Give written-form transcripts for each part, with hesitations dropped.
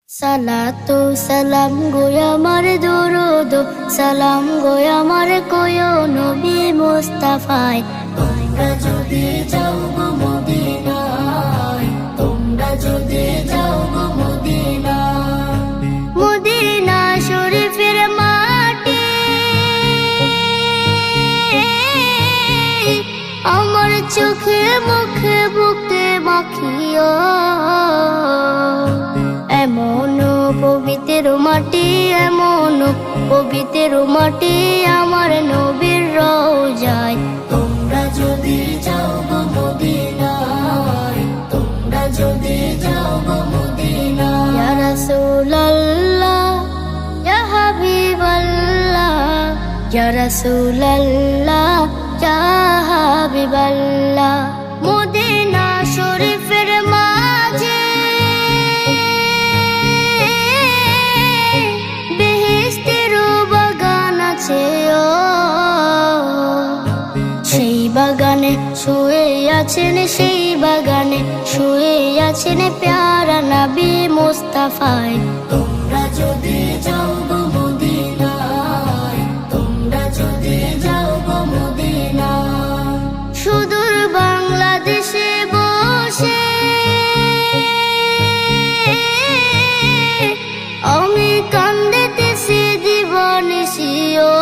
সালাতু সালাম গো আমার দরুদ সালাম গো আমার কোয় নবী মুস্তাফায়। তোমরা যদি যাও গো মদিনায়, তোমরা যদি যাও গো মদিনায়, মদিনা শরীফের মাটি আমার চোখে মুখে বুকে মাখিও। এমন পবিত্র মাটি, এমন পবিত্র মাটি আমার নবীর রওজায়। তোমরা যদি যাও গো মদিনায়, তোমরা যদি যাও গো মদিনায়। ইয়া রাসূলুল্লাহ ইয়া হাবিবাল্লাহ, ইয়া রাসূলুল্লাহ ইয়া হাবিবাল্লাহ। মদিনা শরীফের মাঝে সেই বাগানে শুয়ে আছেন, সেই বাগানে শুয়ে আছেন প্যারা নবী মুস্তাফায়। তোমরা যদি যাও গো মদিনায়, তোমরা যদি যাও গো মদিনায়। সুদূর বাংলাদেশে বসে আমি কান্দিতেছি দিবানিশিও।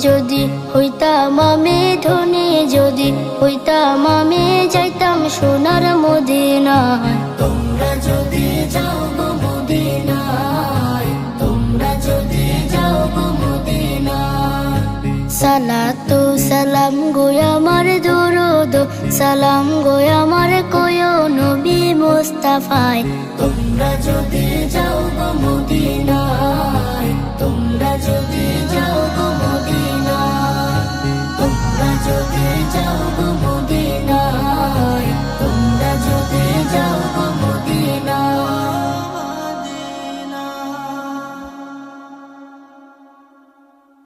যদি হইতাম আমি ধনী, যদি হইতাম আমি যাইতাম সোনার মদিনায়। তোমরা যদি যাও গো মদিনায়, তোমরা যদি যাও গো মদিনায়। সালাতু সালাম গো আমার দরুদ সালাম গো আমার কোয় নবী মুস্তাফায়। তোমরা যদি যাও গো মদিনায়, তোমরা যদি যাও গো মদিনায়, তোমরা যদি যাও গো